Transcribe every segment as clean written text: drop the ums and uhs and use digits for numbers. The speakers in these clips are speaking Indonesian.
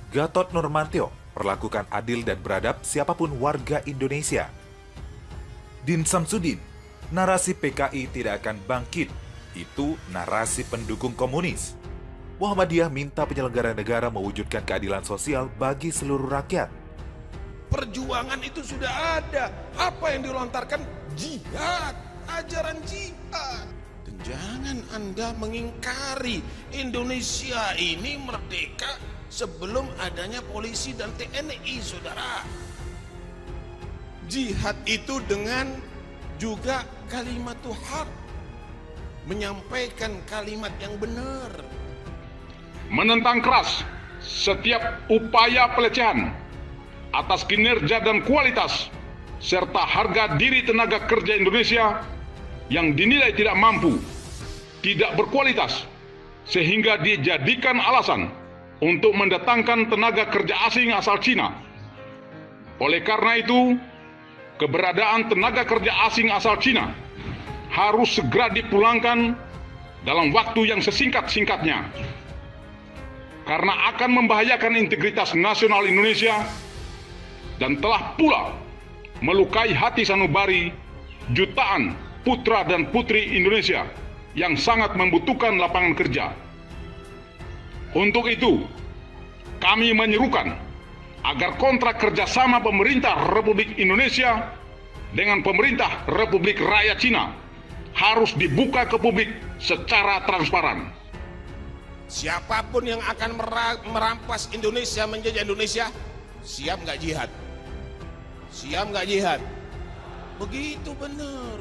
Gatot Nurmantio perlakukan adil dan beradab siapapun warga Indonesia. Din Samsudin, narasi PKI tidak akan bangkit, itu narasi pendukung komunis. Muhammadiyah minta penyelenggara negara mewujudkan keadilan sosial bagi seluruh rakyat. Perjuangan itu sudah ada. Apa yang dilontarkan? Jihad, ajaran jihad. Dan jangan Anda mengingkari Indonesia ini merdeka sebelum adanya polisi dan TNI, saudara. Jihad itu dengan juga kalimat Tuhan, menyampaikan kalimat yang benar. Menentang keras setiap upaya pelecehan atas kinerja dan kualitas serta harga diri tenaga kerja Indonesia yang dinilai tidak mampu, tidak berkualitas, sehingga dijadikan alasan untuk mendatangkan tenaga kerja asing asal Cina. Oleh karena itu, keberadaan tenaga kerja asing asal Cina harus segera dipulangkan dalam waktu yang sesingkat-singkatnya, karena akan membahayakan integritas nasional Indonesia dan telah pula melukai hati sanubari jutaan putra dan putri Indonesia yang sangat membutuhkan lapangan kerja. Untuk itu, kami menyerukan agar kontrak kerjasama pemerintah Republik Indonesia dengan pemerintah Republik Rakyat Cina harus dibuka ke publik secara transparan. Siapapun yang akan merampas Indonesia, menjajah Indonesia, siap nggak jihad? Siap nggak jihad? Begitu benar.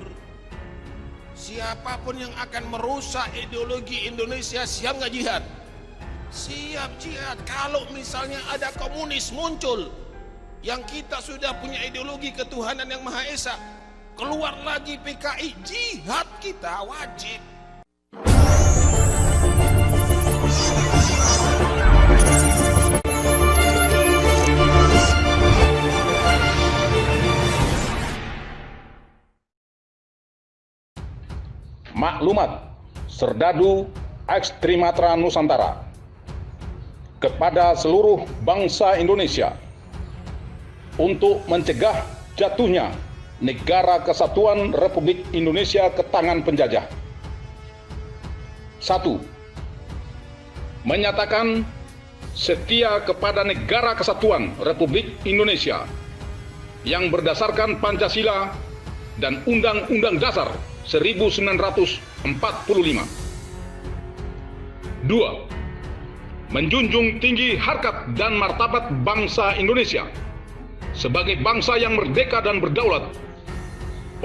Siapapun yang akan merusak ideologi Indonesia, siap nggak jihad? Siap jihad. Kalau misalnya ada komunis muncul, yang kita sudah punya ideologi ketuhanan yang Maha Esa, keluar lagi PKI, jihad kita wajib. Maklumat Serdadu Ekstrimatra Nusantara kepada seluruh bangsa Indonesia untuk mencegah jatuhnya Negara Kesatuan Republik Indonesia ke tangan penjajah. 1. Menyatakan setia kepada Negara Kesatuan Republik Indonesia yang berdasarkan Pancasila dan Undang-Undang Dasar 1945. 2. Menjunjung tinggi harkat dan martabat bangsa Indonesia sebagai bangsa yang merdeka dan berdaulat.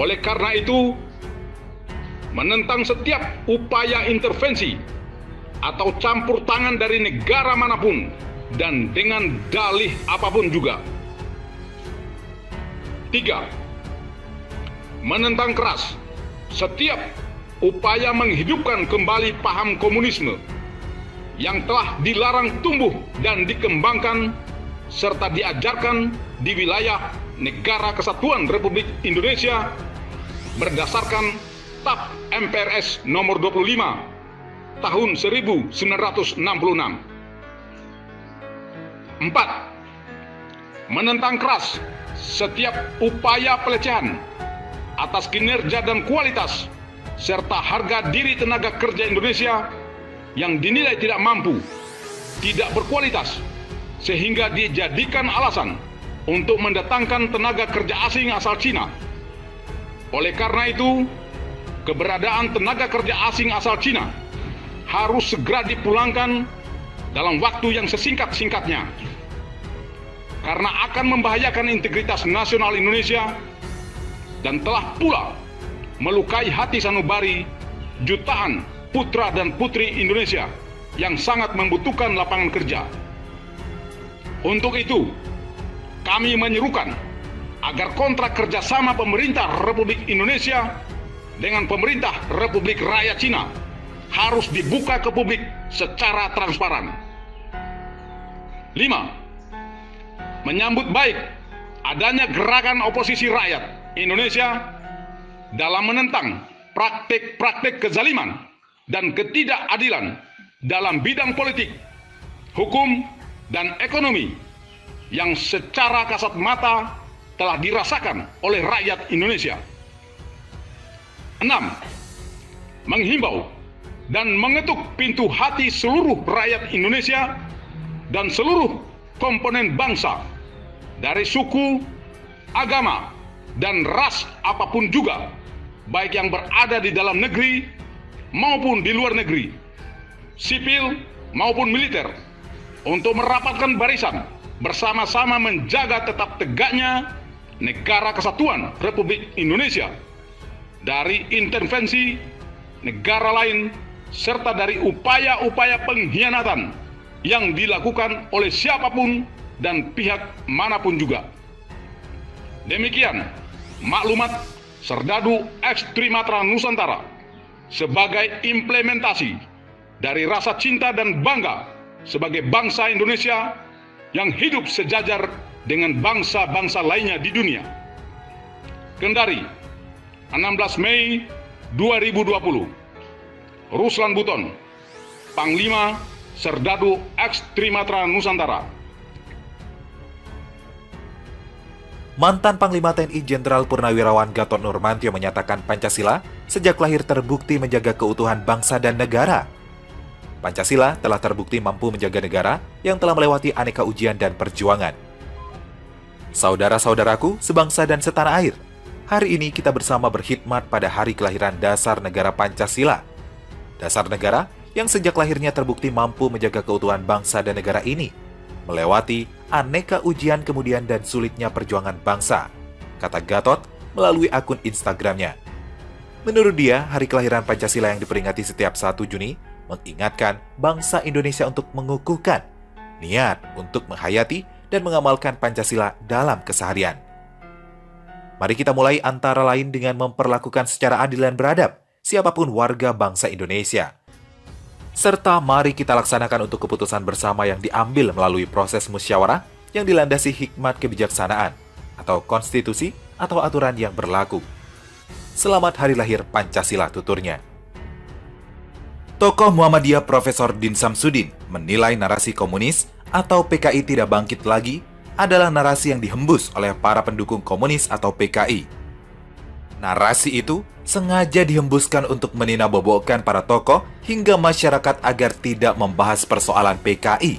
Oleh karena itu, menentang setiap upaya intervensi atau campur tangan dari negara manapun dan dengan dalih apapun juga. 3. Menentang keras setiap upaya menghidupkan kembali paham komunisme yang telah dilarang tumbuh dan dikembangkan serta diajarkan di wilayah Negara Kesatuan Republik Indonesia berdasarkan TAP MPRS nomor 25 tahun 1966. 4. Menentang keras setiap upaya pelecehan atas kinerja dan kualitas serta harga diri tenaga kerja Indonesia yang dinilai tidak mampu, tidak berkualitas, sehingga dijadikan alasan untuk mendatangkan tenaga kerja asing asal Cina. Oleh karena itu, keberadaan tenaga kerja asing asal Cina harus segera dipulangkan dalam waktu yang sesingkat-singkatnya, karena akan membahayakan integritas nasional Indonesia dan telah pula melukai hati sanubari jutaan putra dan putri Indonesia yang sangat membutuhkan lapangan kerja. Untuk itu, kami menyerukan agar kontrak kerjasama pemerintah Republik Indonesia dengan pemerintah Republik Rakyat Cina harus dibuka ke publik secara transparan. 5. Menyambut baik adanya gerakan oposisi rakyat Indonesia dalam menentang praktik-praktik kezaliman dan ketidakadilan dalam bidang politik, hukum, dan ekonomi yang secara kasat mata telah dirasakan oleh rakyat Indonesia. 6. Menghimbau dan mengetuk pintu hati seluruh rakyat Indonesia dan seluruh komponen bangsa dari suku, agama, dan ras apapun juga, baik yang berada di dalam negeri maupun di luar negeri, sipil maupun militer, untuk merapatkan barisan bersama-sama menjaga tetap tegaknya negara kesatuan Republik Indonesia dari intervensi negara lain serta dari upaya-upaya pengkhianatan yang dilakukan oleh siapapun dan pihak manapun juga. Demikian maklumat Serdadu X Trimatra Nusantara sebagai implementasi dari rasa cinta dan bangga sebagai bangsa Indonesia yang hidup sejajar dengan bangsa-bangsa lainnya di dunia. Kendari, 16 Mei 2020. Ruslan Buton, Panglima Serdadu X Trimatra Nusantara. Mantan Panglima TNI Jenderal Purnawirawan Gatot Nurmantio menyatakan Pancasila sejak lahir terbukti menjaga keutuhan bangsa dan negara. Pancasila telah terbukti mampu menjaga negara yang telah melewati aneka ujian dan perjuangan. Saudara-saudaraku sebangsa dan setanah air, hari ini kita bersama berkhidmat pada hari kelahiran dasar negara Pancasila. Dasar negara yang sejak lahirnya terbukti mampu menjaga keutuhan bangsa dan negara ini, melewati aneka ujian kemudian dan sulitnya perjuangan bangsa, kata Gatot melalui akun Instagramnya. Menurut dia, hari kelahiran Pancasila yang diperingati setiap 1 Juni mengingatkan bangsa Indonesia untuk mengukuhkan niat untuk menghayati dan mengamalkan Pancasila dalam keseharian. Mari kita mulai antara lain dengan memperlakukan secara adil dan beradab siapapun warga bangsa Indonesia. Serta mari kita laksanakan untuk keputusan bersama yang diambil melalui proses musyawarah yang dilandasi hikmat kebijaksanaan atau konstitusi atau aturan yang berlaku. Selamat hari lahir Pancasila, tuturnya. Tokoh Muhammadiyah Profesor Din Samsudin menilai narasi komunis atau PKI tidak bangkit lagi adalah narasi yang dihembus oleh para pendukung komunis atau PKI. Narasi itu sengaja dihembuskan untuk meninabobokan para tokoh hingga masyarakat agar tidak membahas persoalan PKI.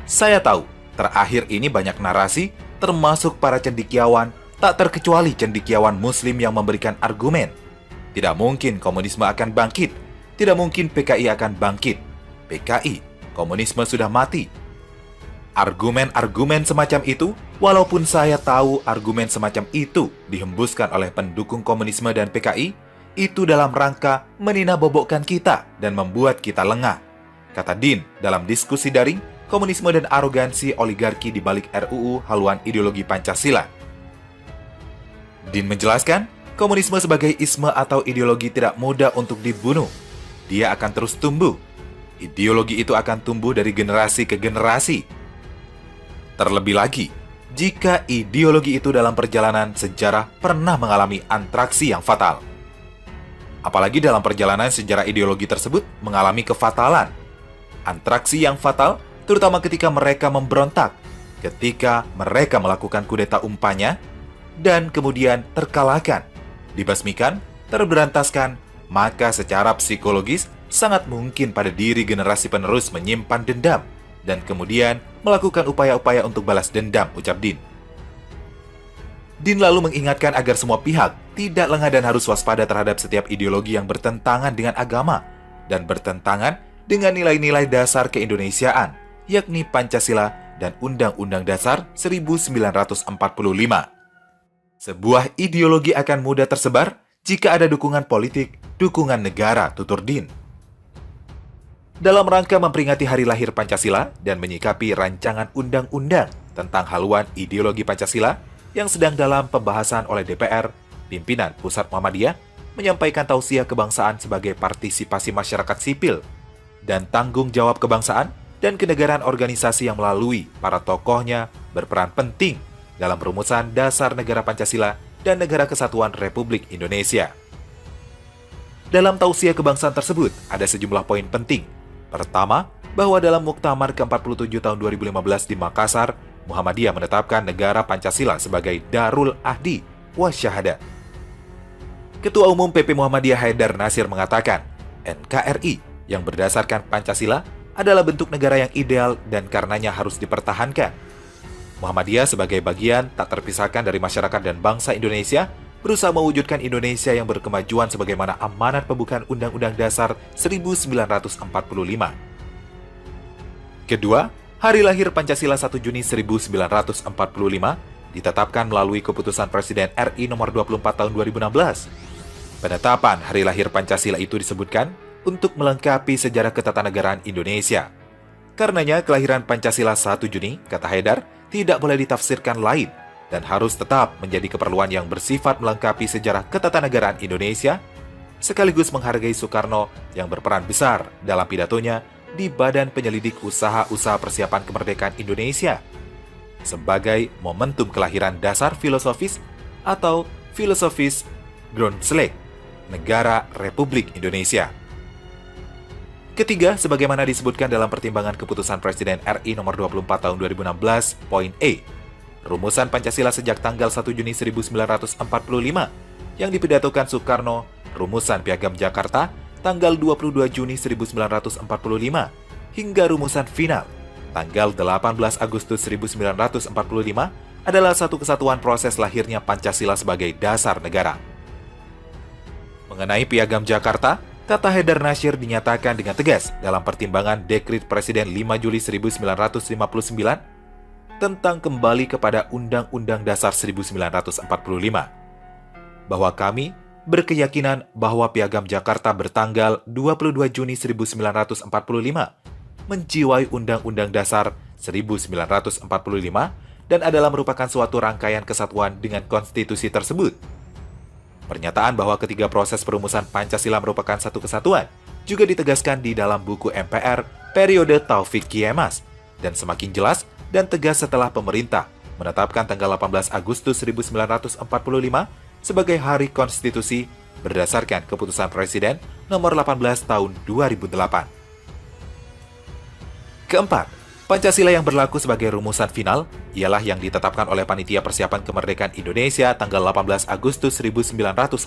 Saya tahu, terakhir ini banyak narasi, termasuk para cendekiawan, tak terkecuali cendekiawan Muslim yang memberikan argumen. Tidak mungkin komunisme akan bangkit. Tidak mungkin PKI akan bangkit. PKI, komunisme sudah mati. Argumen-argumen semacam itu, walaupun saya tahu argumen semacam itu dihembuskan oleh pendukung komunisme dan PKI, itu dalam rangka meninabobokkan kita dan membuat kita lengah, kata Din dalam diskusi daring komunisme dan arogansi oligarki di balik RUU haluan ideologi Pancasila. Din menjelaskan, komunisme sebagai isme atau ideologi tidak mudah untuk dibunuh. Dia akan terus tumbuh. Ideologi itu akan tumbuh dari generasi ke generasi. Terlebih lagi, jika ideologi itu dalam perjalanan sejarah pernah mengalami antraksi yang fatal. Apalagi dalam perjalanan sejarah ideologi tersebut mengalami kefatalan. Antraksi yang fatal terutama ketika mereka memberontak, ketika mereka melakukan kudeta umpanya, dan kemudian terkalahkan, dibasmikan, terberantaskan, maka secara psikologis sangat mungkin pada diri generasi penerus menyimpan dendam dan kemudian melakukan upaya-upaya untuk balas dendam, ucap Din. Din lalu mengingatkan agar semua pihak tidak lengah dan harus waspada terhadap setiap ideologi yang bertentangan dengan agama dan bertentangan dengan nilai-nilai dasar keindonesiaan, yakni Pancasila dan Undang-Undang Dasar 1945. Sebuah ideologi akan mudah tersebar jika ada dukungan politik, dukungan negara, tutur Din. Dalam rangka memperingati hari lahir Pancasila dan menyikapi rancangan undang-undang tentang haluan ideologi Pancasila yang sedang dalam pembahasan oleh DPR, pimpinan Pusat Muhammadiyah menyampaikan tausiah kebangsaan sebagai partisipasi masyarakat sipil dan tanggung jawab kebangsaan dan kenegaraan organisasi yang melalui para tokohnya berperan penting dalam rumusan dasar negara Pancasila dan negara kesatuan Republik Indonesia. Dalam tausiah kebangsaan tersebut ada sejumlah poin penting. Pertama, bahwa dalam Muktamar ke-47 tahun 2015 di Makassar, Muhammadiyah menetapkan negara Pancasila sebagai Darul Ahdi wa Syahada. Ketua Umum PP Muhammadiyah Haidar Nasir mengatakan, NKRI yang berdasarkan Pancasila adalah bentuk negara yang ideal dan karenanya harus dipertahankan. Muhammadiyah sebagai bagian tak terpisahkan dari masyarakat dan bangsa Indonesia berusaha mewujudkan Indonesia yang berkemajuan sebagaimana amanat pembukaan Undang-Undang Dasar 1945. Kedua, hari lahir Pancasila 1 Juni 1945 ditetapkan melalui keputusan Presiden RI nomor 24 tahun 2016. Penetapan hari lahir Pancasila itu disebutkan untuk melengkapi sejarah ketatanegaraan Indonesia. Karenanya, kelahiran Pancasila 1 Juni, kata Haidar, tidak boleh ditafsirkan lain dan harus tetap menjadi keperluan yang bersifat melengkapi sejarah ketatanegaraan Indonesia, sekaligus menghargai Soekarno yang berperan besar dalam pidatonya di Badan Penyelidik Usaha-Usaha Persiapan Kemerdekaan Indonesia sebagai momentum kelahiran dasar filosofis atau filosofis Grundslag Negara Republik Indonesia. Ketiga, sebagaimana disebutkan dalam pertimbangan keputusan Presiden RI nomor 24 tahun 2016, poin E, rumusan Pancasila sejak tanggal 1 Juni 1945 yang dipidatokan Soekarno, rumusan Piagam Jakarta tanggal 22 Juni 1945 hingga rumusan final tanggal 18 Agustus 1945 adalah satu kesatuan proses lahirnya Pancasila sebagai dasar negara. Mengenai Piagam Jakarta, kata Haidar Nasir dinyatakan dengan tegas dalam pertimbangan Dekrit Presiden 5 Juli 1959 tentang kembali kepada Undang-Undang Dasar 1945, bahwa kami berkeyakinan bahwa Piagam Jakarta bertanggal 22 Juni 1945 menjiwai Undang-Undang Dasar 1945 dan adalah merupakan suatu rangkaian kesatuan dengan konstitusi tersebut. Pernyataan bahwa ketiga proses perumusan Pancasila merupakan satu kesatuan juga ditegaskan di dalam buku MPR periode Taufik Kiamas dan semakin jelas dan tegas setelah pemerintah menetapkan tanggal 18 Agustus 1945 sebagai Hari Konstitusi berdasarkan keputusan Presiden nomor 18 tahun 2008. Keempat, Pancasila yang berlaku sebagai rumusan final ialah yang ditetapkan oleh Panitia Persiapan Kemerdekaan Indonesia tanggal 18 Agustus 1945,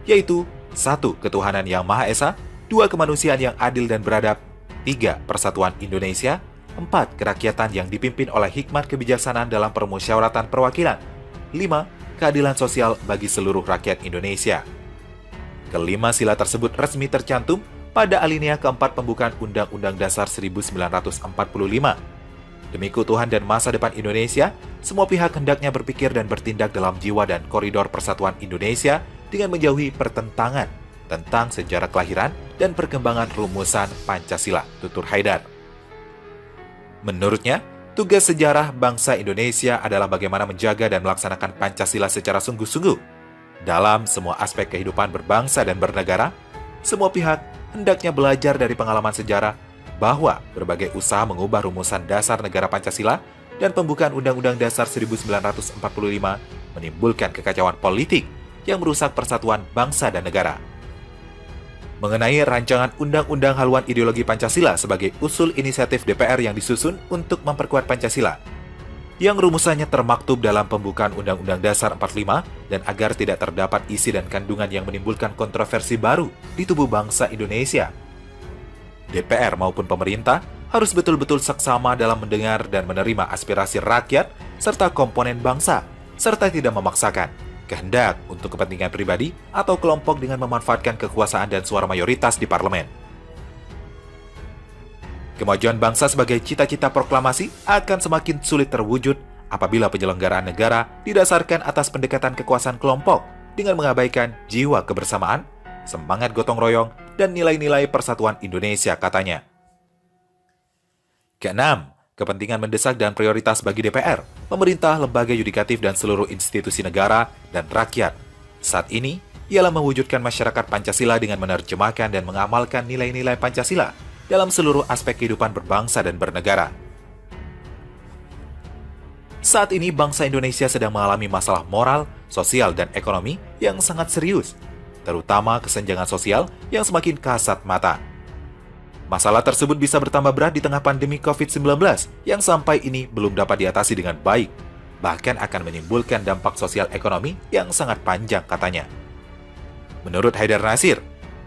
yaitu 1. Ketuhanan yang Maha Esa, 2. Kemanusiaan yang adil dan beradab, 3. Persatuan Indonesia, 4. Kerakyatan yang dipimpin oleh hikmat kebijaksanaan dalam permusyawaratan perwakilan, 5. Keadilan sosial bagi seluruh rakyat Indonesia. Kelima sila tersebut resmi tercantum pada alinea keempat pembukaan Undang-Undang Dasar 1945. Demi keutuhan dan masa depan Indonesia, semua pihak hendaknya berpikir dan bertindak dalam jiwa dan koridor persatuan Indonesia dengan menjauhi pertentangan tentang sejarah kelahiran dan perkembangan rumusan Pancasila, tutur Haidar. Menurutnya, tugas sejarah bangsa Indonesia adalah bagaimana menjaga dan melaksanakan Pancasila secara sungguh-sungguh. Dalam semua aspek kehidupan berbangsa dan bernegara, semua pihak hendaknya belajar dari pengalaman sejarah bahwa berbagai usaha mengubah rumusan dasar negara Pancasila dan pembukaan Undang-Undang Dasar 1945 menimbulkan kekacauan politik yang merusak persatuan bangsa dan negara. Mengenai rancangan Undang-Undang Haluan Ideologi Pancasila sebagai usul inisiatif DPR yang disusun untuk memperkuat Pancasila, yang rumusannya termaktub dalam pembukaan Undang-Undang Dasar 45 dan agar tidak terdapat isi dan kandungan yang menimbulkan kontroversi baru di tubuh bangsa Indonesia. DPR maupun pemerintah harus betul-betul seksama dalam mendengar dan menerima aspirasi rakyat serta komponen bangsa, serta tidak memaksakan kehendak untuk kepentingan pribadi atau kelompok dengan memanfaatkan kekuasaan dan suara mayoritas di parlemen. Kemajuan bangsa sebagai cita-cita proklamasi akan semakin sulit terwujud apabila penyelenggaraan negara didasarkan atas pendekatan kekuasaan kelompok dengan mengabaikan jiwa kebersamaan, semangat gotong royong, dan nilai-nilai persatuan Indonesia, katanya. Keenam, kepentingan mendesak dan prioritas bagi DPR, pemerintah, lembaga yudikatif, dan seluruh institusi negara dan rakyat saat ini ialah mewujudkan masyarakat Pancasila dengan menerjemahkan dan mengamalkan nilai-nilai Pancasila dalam seluruh aspek kehidupan berbangsa dan bernegara. Saat ini bangsa Indonesia sedang mengalami masalah moral, sosial, dan ekonomi yang sangat serius, terutama kesenjangan sosial yang semakin kasat mata. Masalah tersebut bisa bertambah berat di tengah pandemi COVID-19 yang sampai ini belum dapat diatasi dengan baik, bahkan akan menimbulkan dampak sosial ekonomi yang sangat panjang katanya. Menurut Haidar Nasir,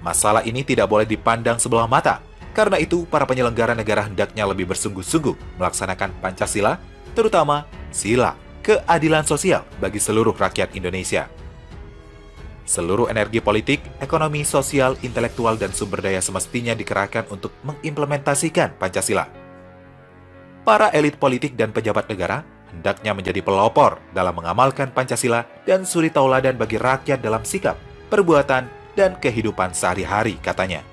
masalah ini tidak boleh dipandang sebelah mata. Karena itu, para penyelenggara negara hendaknya lebih bersungguh-sungguh melaksanakan Pancasila, terutama sila keadilan sosial bagi seluruh rakyat Indonesia. Seluruh energi politik, ekonomi, sosial, intelektual, dan sumber daya semestinya dikerahkan untuk mengimplementasikan Pancasila. Para elit politik dan pejabat negara hendaknya menjadi pelopor dalam mengamalkan Pancasila dan suri tauladan bagi rakyat dalam sikap, perbuatan, dan kehidupan sehari-hari, katanya.